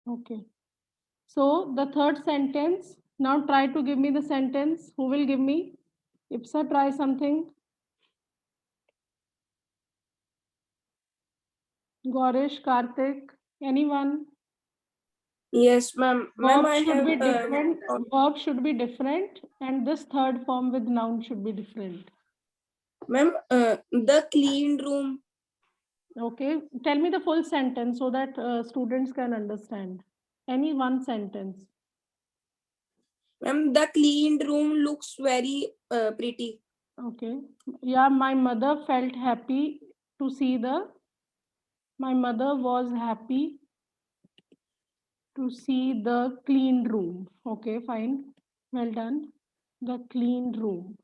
Okay. So the third sentence, now try to give me the sentence. Who will give me? Ipsa, try something. Gaurish, Karthik, anyone? Yes, ma'am. Ma'am, Verb I should have be different. Verb should be different, and this third form with noun should be different. ma'am, the cleaned room. Okay, tell me the full sentence so that students can understand. Any one sentence. Ma'am, the cleaned room looks very pretty. Okay. Yeah, my mother felt happy to see the. My mother was happy to see the clean room. Okay, fine. Well done. The clean room.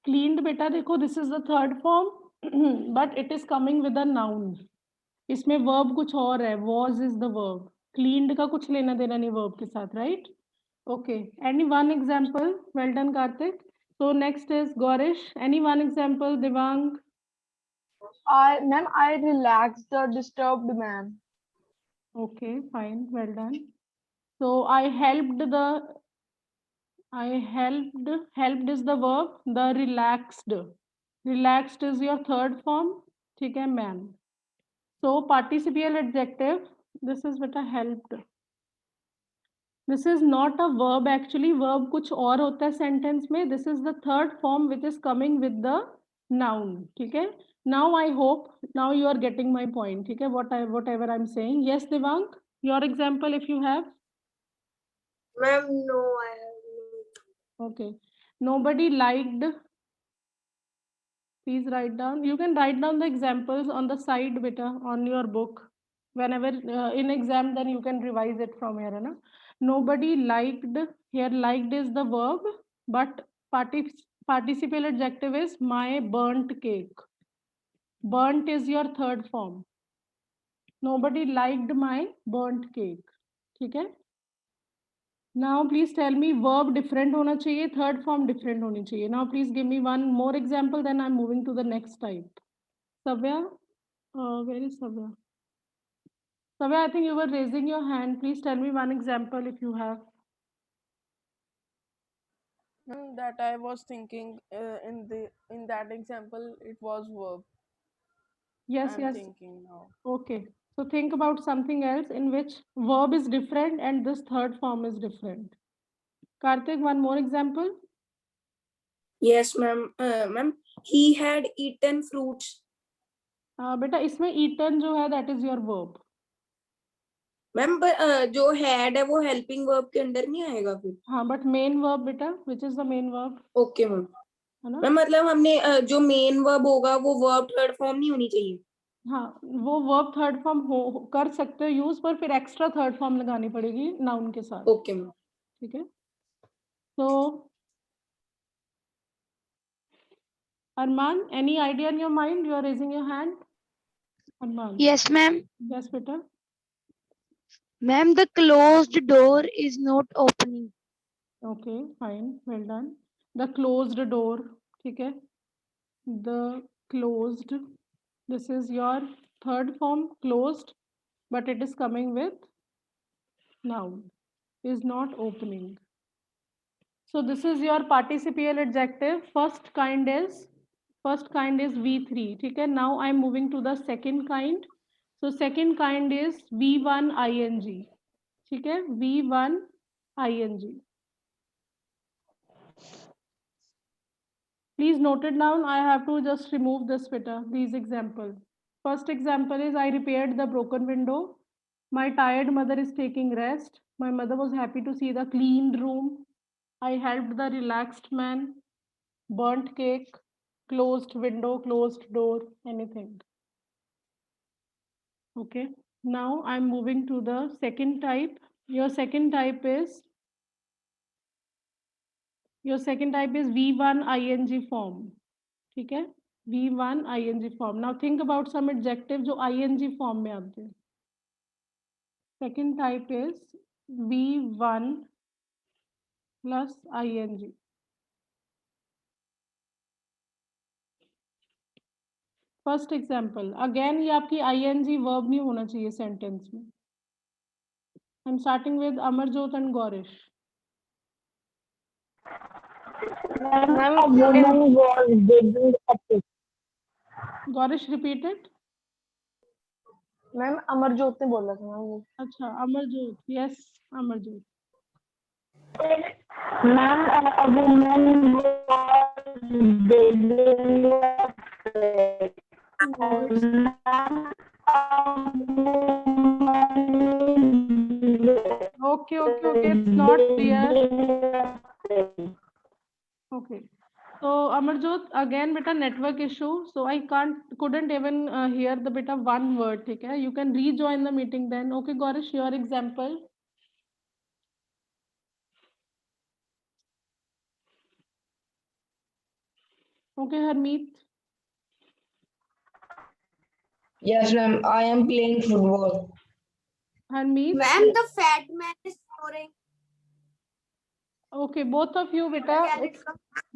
Cleaned beta देखो, this is the third form, but it is coming with a noun. इसमें verb कुछ और है. Was is the verb. Cleaned का कुछ लेना देना नहीं verb के साथ, right? Okay. Any one example? Well done, Karthik. So next is Gaurish. Any one example, Devang? I relaxed the disturbed man. Okay, fine. Well done. So I helped is the verb. The relaxed. Relaxed is your third form. ठीक है, man. So participial adjective. This is what I helped. This is not a verb actually. Verb कुछ और होता है sentence में. This is the third form which is coming with the noun. ठीक है. Now I hope now you are getting my point. ठीक है. Whatever I'm saying. Yes, Devang. Your example if you have. Ma'am, no, I have Okay. Nobody liked. Please write down. You can write down the examples on the side, beta, on your book. Whenever in exam, then you can revise it from here. Na? Nobody liked. Here, liked is the verb, but participial adjective is my burnt cake. Burnt is your third form. Nobody liked my burnt cake. ठीक है? Now please tell me verb different होना चाहिए, third form different होनी चाहिए. Now please give me one more example, then I'm moving to the next type. Savya, where is Savya? Savya, I think you were raising your hand. Please tell me one example if you have. That I was thinking in that example it was verb. Yes, I'm yes. thinking now. Okay. So think about something else in which verb is different and this third form is different. Karthik, one more example. Yes, ma'am. Ma'am, he had eaten fruits. बेटा इसमें eaten जो है that is your verb. Ma'am जो had है वो helping verb के under नहीं आएगा फिर. हाँ, but main verb बेटा, which is the main verb? Okay ma'am. है ना? मैम मतलब हमने जो मेन वर्ब होगा वो वर्ब थर्ड फॉर्म नहीं होनी चाहिए. हाँ, वो वर्ब थर्ड फॉर्म कर सकते हो यूज, पर फिर एक्स्ट्रा थर्ड फॉर्म लगानी पड़ेगी नाउन के साथ. Okay ma'am. ठीक है. तो Arman, any idea in your mind? You are raising your hand. Arman. Yes, ma'am. Yes, beta. Ma'am, the closed door is not opening. Okay, fine. Well done. The closed door. ठीक है. The closed. This is your third form, closed, but it is coming with noun. Is not opening. So this is your participial adjective. First kind is V3. ठीक है. Now I'm moving to the second kind. So second kind is V1 ing. ठीक है. V1 ing. Please note it down. I have to just remove this beta. These example. First example is I repaired the broken window. My tired mother is taking rest. My mother was happy to see the cleaned room. I helped the relaxed man. Burnt cake. Closed window, closed door, anything. Okay. Now I'm moving to the second type. Your second type is V1 ing form. ठीक है. V1 ing form. Now think about some adjective जो ing form में आते हैं. Second type is V1 plus ing. First example. Again ये आपकी ing verb नहीं होना चाहिए sentence में. I'm starting with Amarjot and Gaurish. Ma'am, a woman was digging a pit. Gaurish, repeat it. Ma'am Amarjot ने बोला था मैम वो अच्छा, Amarjot. Yes, Amarjot. Ma'am, a woman was digging a pit. Voice. Ma'am, a woman Okay, it's not clear. clear. Okay. So Amarjot, again beta network issue. So I couldn't even hear the beta one word. Okay, you can rejoin the meeting then. Okay, Gaurish, your example. Okay, Harmeet. Yes, ma'am. I am playing football. Harmeet. Ma'am, the fat man is snoring. Okay, both of you beta. Can it come?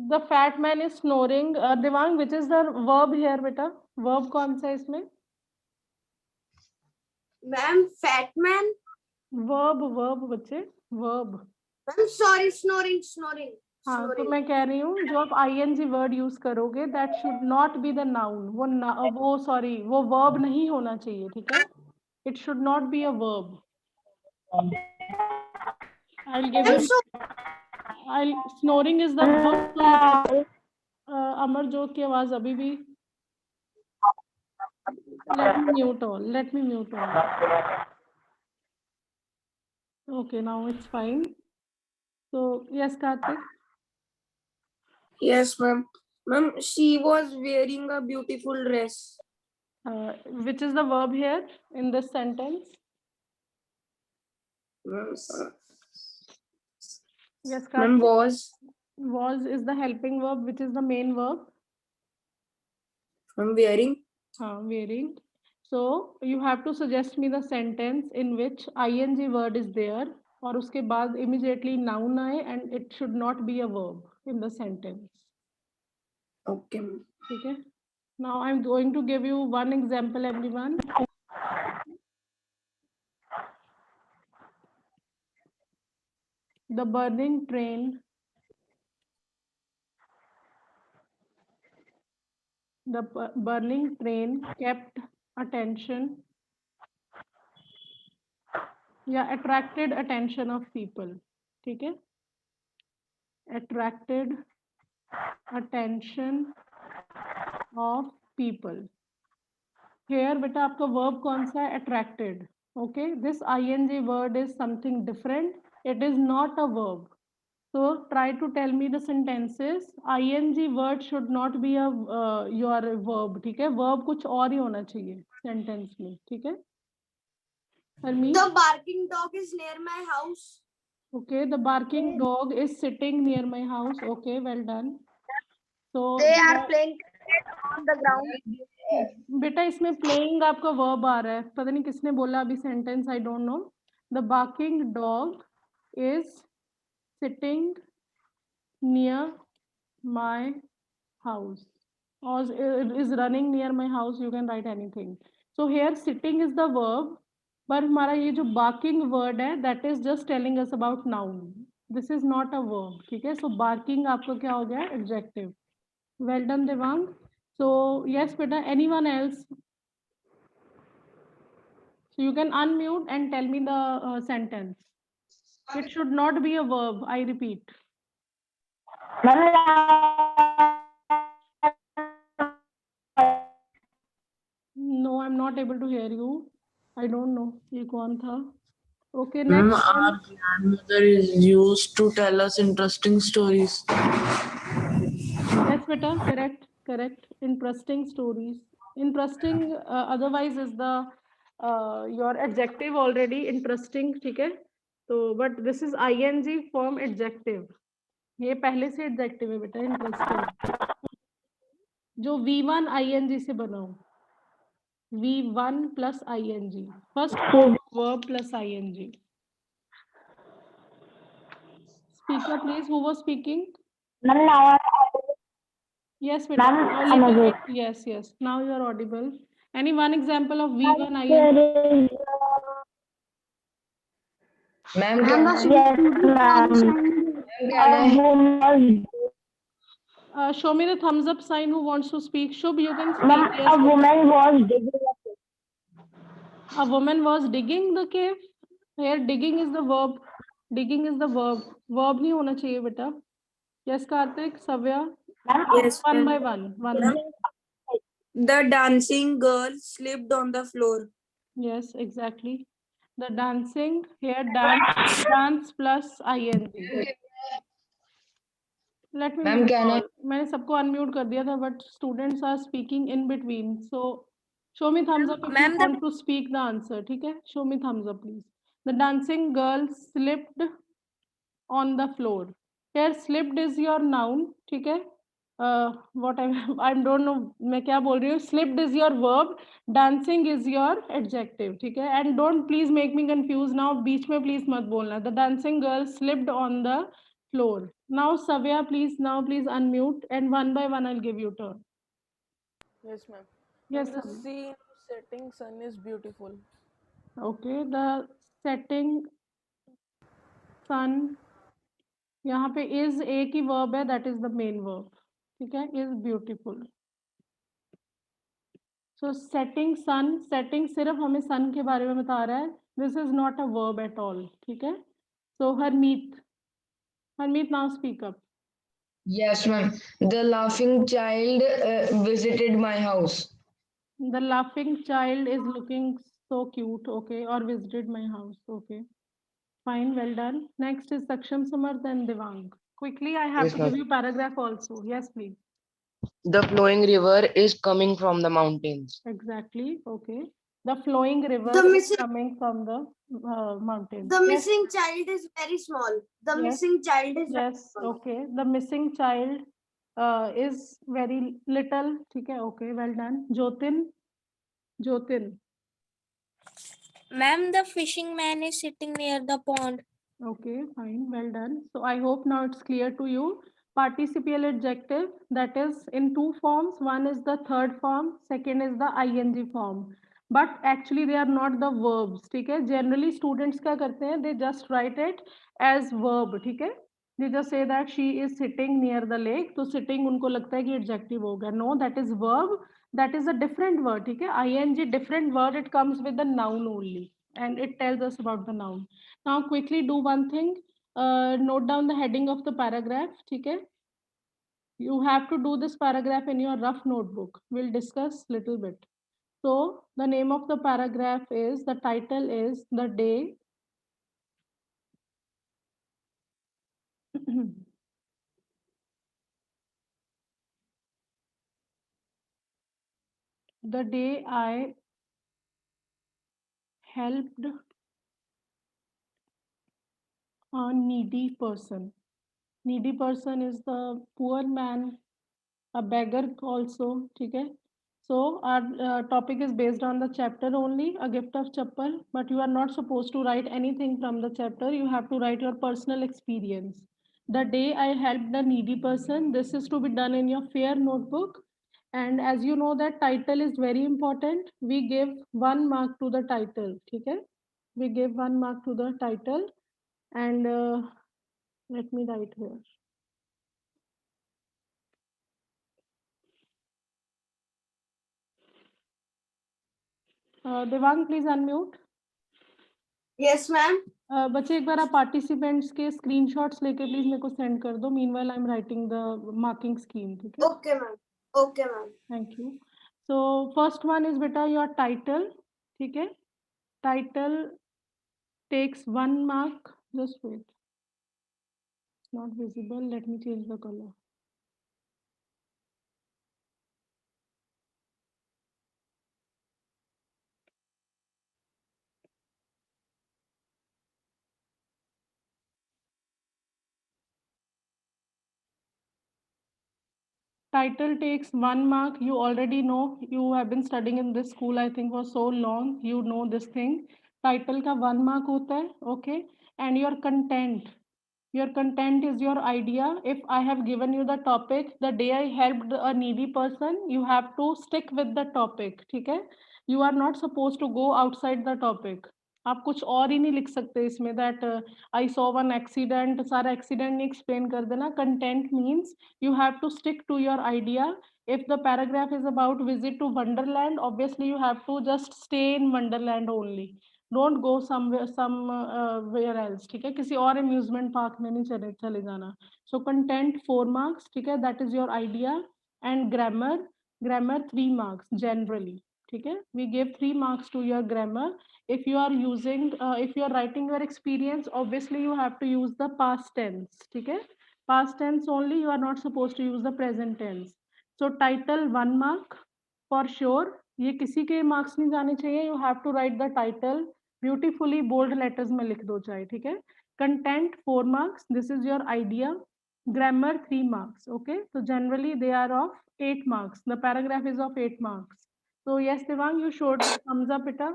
The fat man is snoring. Devang, which is the verb here beta? Verb कौन सा है इसमें? Ma'am, fat man. Verb बच्चे. Verb. Ma'am, sorry, snoring. हाँ, तो Snoring. मैं कह रही हूँ जो आप ing वर्ड यूज करोगे that should not be the noun. वो वर्ब नहीं होना चाहिए. ठीक है, it should not be a verb. Snoring is the verb. Amarjot की आवाज अभी भी. let me mute all. Okay, now it's fine. So yes, Karthik. Yes, ma'am. Ma'am, she was wearing a beautiful dress. Which is the verb here in this sentence? Ma'am, Yes, ma'am, Karthik. Was is the helping verb, which is the main verb. I'm wearing. Wearing. So you have to suggest me the sentence in which ing word is there और उसके बाद immediately noun आए and it should not be a verb in the sentence. Okay, ma'am. ठीक है. Now I'm going to give you one example, everyone. The burning train. The burning train kept attention. Yeah, attracted attention of people. ठीक है. Attracted attention of people. Here beta आपका verb कौन सा है? Attracted. Okay, this ing word is something different. It is not a verb. So try to tell me the sentences. ing word should not be a your verb. ठीक है, verb कुछ और ही होना चाहिए sentence में. ठीक है. The barking dog is near my house. Okay, the barking dog is sitting near my house. Okay, well done. So They are playing cricket on the ground. बेटा इसमें प्लेइंग आपका वर्ब आ रहा है. पता नहीं किसने बोला अभी sentence. I don't know. The barking dog is sitting near my house और is running near my house. You can write anything. So here sitting is the verb, पर हमारा ये जो बार्किंग वर्ड है that is just telling us about noun. This is not a verb. ठीक है. So barking आपका क्या हो गया? Adjective. Well done Devang. So yes beta, anyone else? So you can unmute and tell me the sentence. It should not be a verb, I repeat. No, I'm not able to hear you. I don't know. ये कौन था? Okay, Ma'am, next our one. grandmother is used to tell us interesting stories. Yes beta, correct. Interesting stories. Interesting otherwise is the your adjective already. Interesting. ठीक है. तो but this is ing form adjective. ये पहले से adjective है बेटा. Interesting जो V1 ing से बना हो. V1 plus ing. First verb plus ing. Speaker please. Who was speaking? Yes beta. A little bit. Yes. Now you are audible. Any one example of V1 ing? Ma'am, Ma'am, the Yes, student ma'am. can A woman, Show me the thumbs up sign who wants to speak. Shubh, you can speak. ma'am, Yes. a woman was digging a pit. A woman was digging the cave. Here, digging is the verb. Digging is the verb. Verb नहीं होना चाहिए बेटा. Yes, Karthik, Savya. Ma'am, Yes, One ma'am. by one. One. The dancing girl slipped on the floor. Yes, exactly. The dancing. Here, dance plus ing. Let me Ma'am, mute can I? all. मैंने सबको unmute कर दिया था, but students are speaking in between. So, show me thumbs up if you want to speak the answer. ठीक है? Show me thumbs up, please. The dancing girl slipped on the floor. Here, slipped is your noun. ठीक है? What I don't know मैं क्या बोल रही हूँ. Slipped is your verb. Dancing is your adjective. ठीक है? And don't please make me confused now. बीच में please मत बोलना. The dancing girl slipped on the floor. Now, Savya, please unmute, and one by one I'll give you turn. Yes, ma'am. Yes, The Savya. scene of setting sun is beautiful. Okay, the setting sun. यहाँ पे is एक ही verb है, that is the main verb. ठीक है? Is beautiful. So setting sun, setting सिर्फ हमें sun के बारे में बता रहा है. This is not a verb at all. ठीक है? So Harmeet, now speak up. Yes, ma'am. The laughing child visited my house. The laughing child is looking so cute. Okay, or visited my house. Okay, fine, well done. Next is Saksham Samar, then Devang. Quickly, I have Yes, to ma'am. give you paragraph also. Yes, please. The flowing river is coming from the mountains. Exactly. Okay. The flowing river The is missing- coming from the mountain. The Yes. missing child is very small. The Yes. missing child is very Yes. small. Okay. The missing child is very little. Okay. Okay. Well done. Jotin. Ma'am, the fishing man is sitting near the pond. Okay, fine, well done. So I hope now it's clear to you. Participial adjective, that is in two forms. One is the third form, second is the ing form. But actually they are not the verbs. ठीक है? Generally students क्या करते हैं? They just write it as verb. ठीक है? They just say that she is sitting near the lake. तो sitting उनको लगता है कि adjective हो गया. No, that is verb. That is a different word. ठीक है? ing different word. It comes with the noun only, and it tells us about the noun. Now quickly do one thing. Note down the heading of the paragraph. Okay? You have to do this paragraph in your rough notebook. We'll discuss little bit. So the name of the paragraph is, the title is The Day The Day I Helped a Needy Person. Needy person is the poor man, a beggar also. Okay? So our topic is based on the chapter only, A Gift of Chappal, but you are not supposed to write anything from the chapter. You have to write your personal experience. The day I helped the needy person, this is to be done in your fair notebook. And as you know that title is very important, we give 1 mark to the title. Okay? We give 1 mark to the title, and let me write here. Devang, please unmute. Yes, ma'am. बच्चे एक बार आप participants के screenshots लेके please मेरे को send कर दो. Meanwhile I am writing the marking scheme. ठीक है? Okay, ma'am. Okay, ma'am. Thank you. So first one is बेटा योर टाइटल. ठीक है? Title takes 1 mark. Just wait, not visible. Let me change the colour. Title takes 1 mark. You already know. You have been studying in this school, I think, for so long. You know this thing. Title का 1 mark होता है. Okay? And your content. Your content is your idea. If I have given you the topic, the day I helped a needy person, you have to stick with the topic. ठीक है? You are not supposed to go outside the topic. आप कुछ और ही नहीं लिख सकते इसमें, that I saw one accident, सारा एक्सीडेंट नहीं एक्सप्लेन कर देना. Content means you have to stick to your idea. If the paragraph is about visit to Wonderland, obviously you have to just stay in Wonderland only. Don't go somewhere else. ठीक है, किसी और amusement park में नहीं चले जाना. So content 4 marks. ठीक है, that is your idea. And grammar 3 marks generally. ठीक है, we give 3 marks to your grammar. If you are using, if you are writing your experience, obviously you have to use the past tense. ठीक है, past tense only. You are not supposed to use the present tense. So title 1 mark for sure. ये किसी के marks नहीं जाने चाहिए. You have to write the title beautifully, bold letters में लिख दो चाहे. ठीक है, content 4 marks. This is your idea. Grammar 3 marks. Okay, so generally they are of 8 marks. The paragraph is of 8 marks. So yes, Devang, you showed the thumbs up. Ita,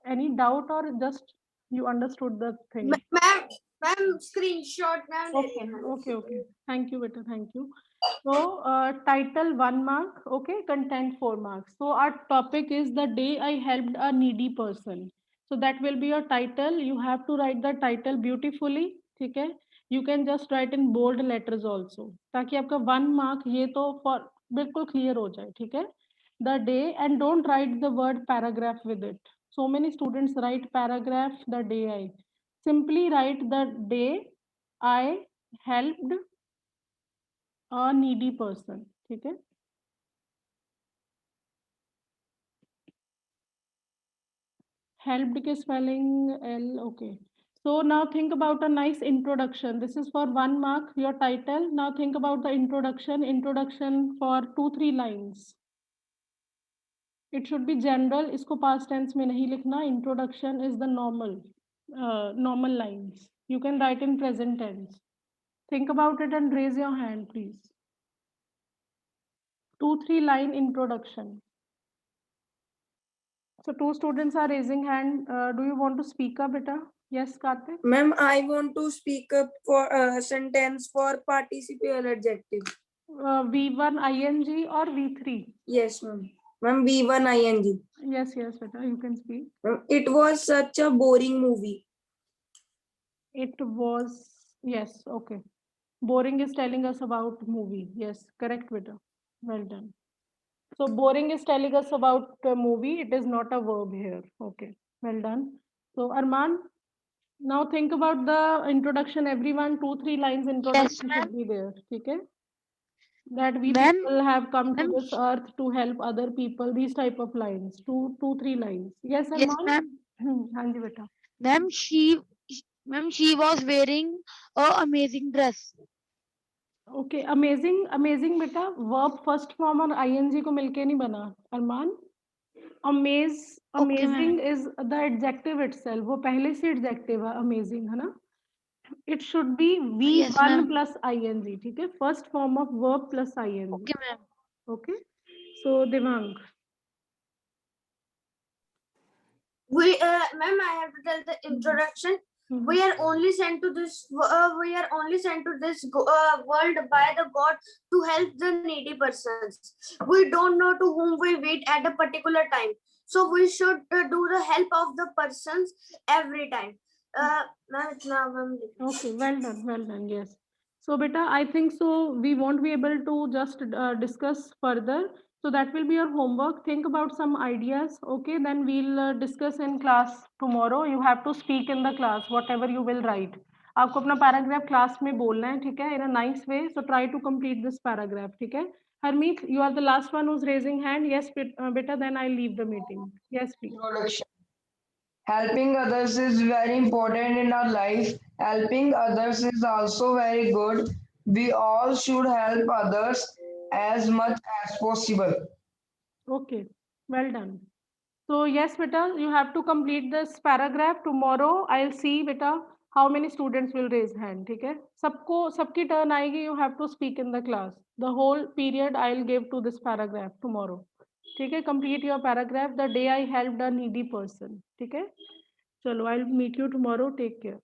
any doubt or just you understood the thing? Ma'am, screenshot ma'am. Okay. Thank you, beta. Thank you. So title 1 mark. Okay, content 4 marks. So our topic is the day I helped a needy person. So that will be your title. You have to write the title beautifully. ठीक है, you can just write in bold letters also, ताकि आपका 1 mark ये तो for बिल्कुल clear हो जाए. ठीक है, the day, and don't write the word paragraph with it. So many students write paragraph the day I. Simply write the day I helped a needy person. ठीक है, helped के spelling L. Okay, so now think about a nice introduction. This is for 1 mark, your title. Now think about the introduction for 2-3 lines. It should be general. इसको past tense में नहीं लिखना. Introduction is the normal lines. You can write in present tense. Think about it and raise your hand, please. 2-3 line introduction. So 2 students are raising hand. Do you want to speak up, beta? Yes, Karthik. Ma'am, I want to speak up for sentence for participial adjective. V1 ing or V3? Yes, ma'am. Ma'am, V1 ing. Yes, beta, you can speak. It was such a boring movie. It was, yes, okay. Boring is telling us about movie. Yes, correct, beta. Well done. So boring is telling us about a movie. It is not a verb here. Okay, well done. So Arman, now think about the introduction. Everyone, 2-3 lines introduction ma'am. should be there. Okay, that we Ma'am, people have come to ma'am. this earth to help other people. These type of lines, 2-3 lines. Yes, Yes, Arman. ma'am. हाँ जी बेटा. Ma'am, she was wearing a amazing dress. Okay, amazing बेटा. Verb first form और ing को मिलके नहीं बना. Arman. Amazing is the adjective itself. वो पहले से adjective है amazing, है ना? It should be V1 plus ing. ठीक है, first form of verb plus ing. Okay, ma'am. Okay, so Devang. Ma'am, I have to tell the introduction. We are only sent to this. We are only sent to this world by the God to help the needy persons. We don't know to whom we wait at a particular time, so we should do the help of the persons every time. Okay, well done. Yes. So, beta, I think so. We won't be able to just discuss further. So that will be your homework. Think about some ideas. Okay, then we'll discuss in class tomorrow. You have to speak in the class, whatever you will write. आपको अपना paragraph class में बोलना है, ठीक है? In a nice way. So try to complete this paragraph, ठीक है? Harmeet, you are the last one who's raising hand. Yes, beta. Then I'll leave the meeting. Yes, please. Introduction. Helping others is very important in our life. Helping others is also very good. We all should help others as much as possible. Okay, well done. So yes, beta, you have to complete this paragraph tomorrow. I'll see, beta, how many students will raise hand. ठीक है? सबकी turn आएगी. You have to speak in the class. The whole period I'll give to this paragraph tomorrow. ठीक है? Complete your paragraph. The day I helped a needy person. ठीक है? चलो, I'll meet you tomorrow. Take care.